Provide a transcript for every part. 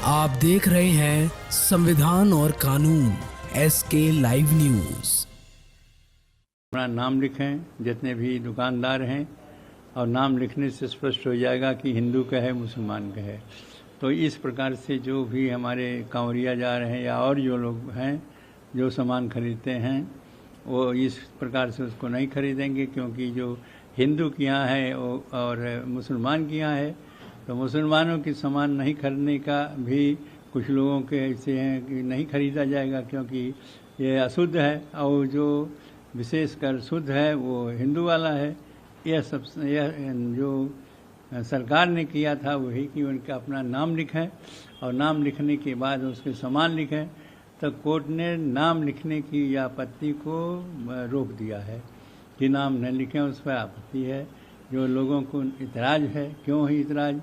आप देख रहे हैं संविधान और कानून SK लाइव न्यूज। अपना नाम लिखें जितने भी दुकानदार हैं, और नाम लिखने से स्पष्ट हो जाएगा कि हिंदू का है मुसलमान का है। तो इस प्रकार से जो भी हमारे कांवरिया जा रहे हैं या और जो लोग हैं जो सामान खरीदते हैं वो इस प्रकार से उसको नहीं खरीदेंगे, क्योंकि जो हिंदू के यहाँ है और मुसलमान के यहाँ है, तो मुसलमानों की सामान नहीं खरीदने का भी कुछ लोगों के ऐसे हैं कि नहीं खरीदा जाएगा क्योंकि ये अशुद्ध है, और जो विशेषकर शुद्ध है वो हिंदू वाला है। यह जो सरकार ने किया था वही कि उनका अपना नाम लिखें, और नाम लिखने के बाद उसके सामान लिखें। तो कोर्ट ने नाम लिखने की आपत्ति को रोक दिया है कि नाम न लिखें, उस पर आपत्ति है। जो लोगों को इतराज है, क्यों है इतराज?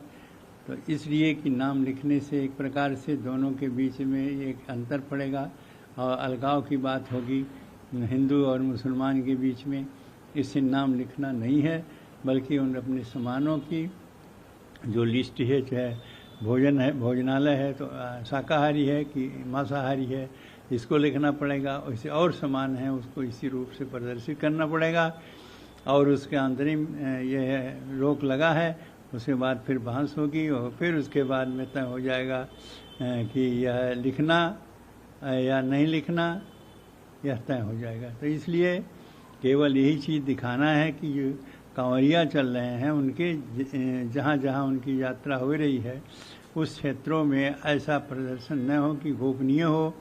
तो इसलिए कि नाम लिखने से एक प्रकार से दोनों के बीच में एक अंतर पड़ेगा और अलगाव की बात होगी हिंदू और मुसलमान के बीच में। इससे नाम लिखना नहीं है, बल्कि उन अपने सामानों की जो लिस्ट है, चाहे भोजन है, भोजनालय है तो शाकाहारी है कि मांसाहारी है, इसको लिखना पड़ेगा। वैसे और सामान है उसको इसी रूप से प्रदर्शित करना पड़ेगा। और उसके अंतरिम यह रोक लगा है, उसके बाद फिर बहस होगी और फिर उसके बाद में तय हो जाएगा कि यह लिखना या नहीं लिखना, यह तय हो जाएगा। तो इसलिए केवल यही चीज़ दिखाना है कि जो कांवरिया चल रहे हैं उनके जहाँ जहाँ उनकी यात्रा हो रही है उस क्षेत्रों में ऐसा प्रदर्शन न हो कि गोपनीय हो,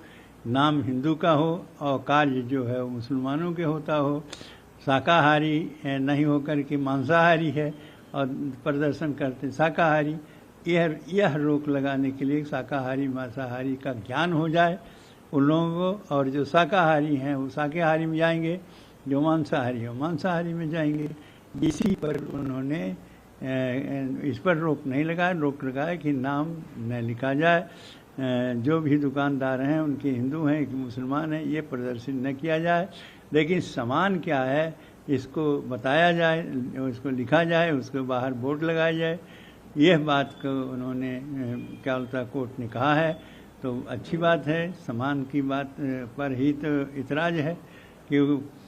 नाम हिंदू का हो और कार्य जो है वो मुसलमानों के होता हो, शाकाहारी नहीं होकर के मांसाहारी है और प्रदर्शन करते शाकाहारी। यह रोक लगाने के लिए शाकाहारी मांसाहारी का ज्ञान हो जाए उन लोगों को, और जो शाकाहारी हैं वो शाकाहारी में जाएंगे, जो मांसाहारी हो मांसाहारी में जाएंगे। इसी पर उन्होंने इस पर रोक नहीं लगाया, रोक लगाया कि नाम न लिखा जाए। जो भी दुकानदार हैं उनके हिंदू हैं कि मुसलमान हैं ये प्रदर्शित न किया जाए, लेकिन सामान क्या है इसको बताया जाए, उसको लिखा जाए, उसके बाहर बोर्ड लगाया जाए। यह बात को उन्होंने क्या बोलता है कोर्ट ने कहा है, तो अच्छी बात है। सामान की बात पर ही तो इतराज है कि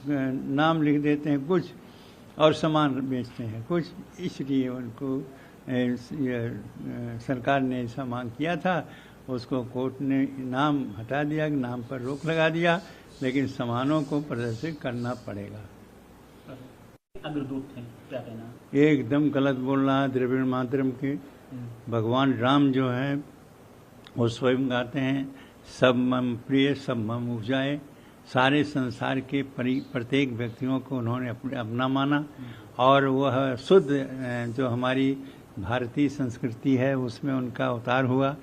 नाम लिख देते हैं कुछ और सामान बेचते हैं कुछ, इसलिए उनको सरकार ने ऐसा मांग किया था। उसको कोर्ट ने नाम हटा दिया, नाम पर रोक लगा दिया, लेकिन सामानों को प्रदर्शित करना पड़ेगा। अग्रदूत हैं, क्या कहना? एकदम गलत बोल रहा है। द्रविड़ मातरम के भगवान राम जो है वो स्वयं गाते हैं, सब मम प्रिय सब मम उपजाए। सारे संसार के प्रत्येक व्यक्तियों को उन्होंने अपना माना, और वह शुद्ध जो हमारी भारतीय संस्कृति है उसमें उनका अवतार हुआ,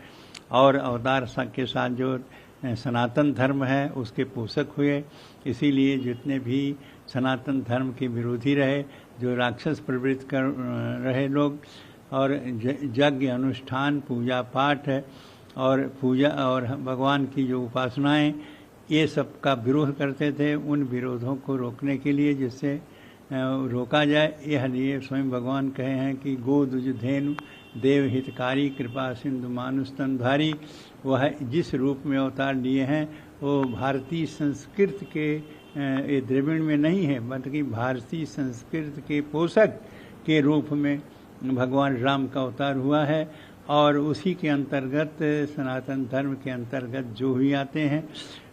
और अवतार के साथ जो सनातन धर्म है उसके पोषक हुए। इसीलिए जितने भी सनातन धर्म के विरोधी रहे, जो राक्षस प्रवृत्ति कर रहे लोग, और यज्ञ अनुष्ठान पूजा पाठ और पूजा और भगवान की जो उपासनाएं, ये सब का विरोध करते थे, उन विरोधों को रोकने के लिए जिससे रोका जाए, यह लिए स्वयं भगवान कहे हैं कि गो दुज धेनु देव हितकारी कृपा सिंधु मानुष तनधारी। वह जिस रूप में अवतार लिए हैं वो भारतीय संस्कृति के द्रविड़ में नहीं है, बल्कि भारतीय संस्कृति के पोषक के रूप में भगवान राम का अवतार हुआ है। और उसी के अंतर्गत सनातन धर्म के अंतर्गत जो भी आते हैं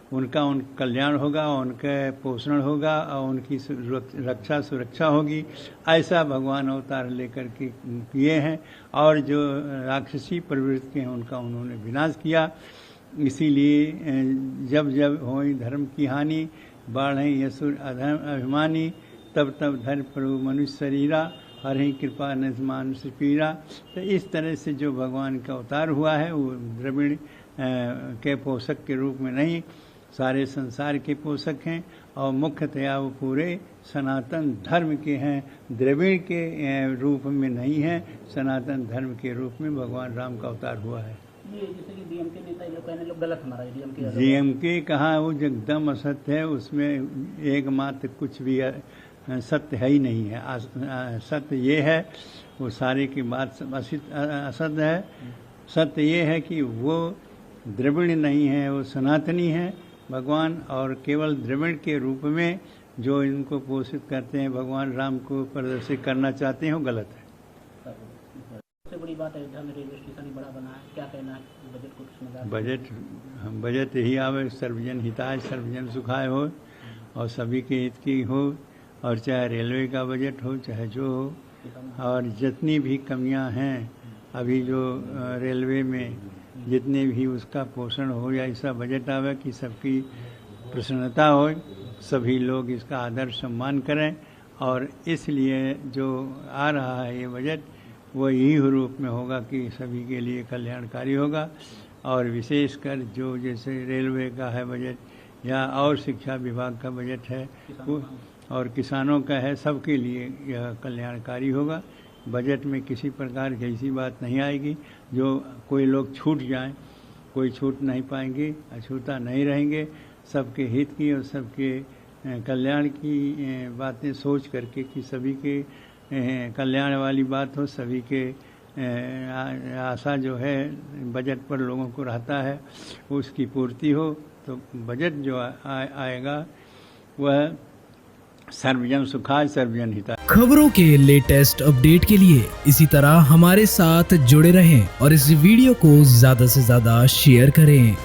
उनका कल्याण होगा, उनका पोषण होगा और उनकी रक्षा सुरक्षा होगी। ऐसा भगवान अवतार लेकर के किए हैं, और जो राक्षसी प्रवृत्ति के हैं उनका उन्होंने विनाश किया। इसीलिए जब जब होई धर्म की हानि, बाढ़ें यसुर अधर्म अभिमानी, तब तब धर्म प्रभु मनुष्य शरीरा, हरि कृपा मानुष पीरा। तो इस तरह से जो भगवान का अवतार हुआ है वो द्रविड़ के पोषक के रूप में नहीं, सारे संसार के पोषक हैं, और मुख्यतया वो पूरे सनातन धर्म के हैं, द्रविड़ के रूप में नहीं है, सनातन धर्म के रूप में भगवान राम का अवतार हुआ है। जैसे कि डीएमके नेता लोग कहने लोग गलत हमारा डीएमके कहा वो एकदम असत्य है, उसमें एकमात्र कुछ भी सत्य है ही नहीं है। सत्य ये है वो सारे की बात असत्य है। सत्य ये है कि वो द्रविड़ नहीं है, वो सनातनी है भगवान, और केवल द्रविड़ के रूप में जो इनको पोषित करते हैं, भगवान राम को प्रदर्शित करना चाहते हैं, वो गलत है। सबसे बड़ी बात अयोध्या में रेलवे स्टेशन ही बड़ा बना है, क्या कहना है बजट को किसमें? बजट यही आवे, सर्वजन हिताय सर्वजन सुखाय हो और सभी के हित की हो, और चाहे रेलवे का बजट हो चाहे जो हो, और जितनी भी कमियां हैं अभी जो रेलवे में, जितने भी उसका पोषण हो, या ऐसा बजट आवे कि सबकी प्रसन्नता हो, सभी लोग इसका आदर सम्मान करें। और इसलिए जो आ रहा है ये बजट वो यही रूप में होगा कि सभी के लिए कल्याणकारी होगा, और विशेषकर जो जैसे रेलवे का है बजट या और शिक्षा विभाग का बजट है वो और किसानों का है, सबके लिए यह कल्याणकारी होगा। बजट में किसी प्रकार की ऐसी बात नहीं आएगी जो कोई लोग छूट जाएं, कोई छूट नहीं पाएंगे, अछूता नहीं रहेंगे। सबके हित की और सबके कल्याण की बातें सोच करके कि सभी के कल्याण वाली बात हो, सभी के आशा जो है बजट पर लोगों को रहता है उसकी पूर्ति हो, तो बजट जो आएगा वह सर्वजन सुखाय सर्वजन हिताय। खबरों के लेटेस्ट अपडेट के लिए इसी तरह हमारे साथ जुड़े रहें और इस वीडियो को ज्यादा से ज्यादा शेयर करें।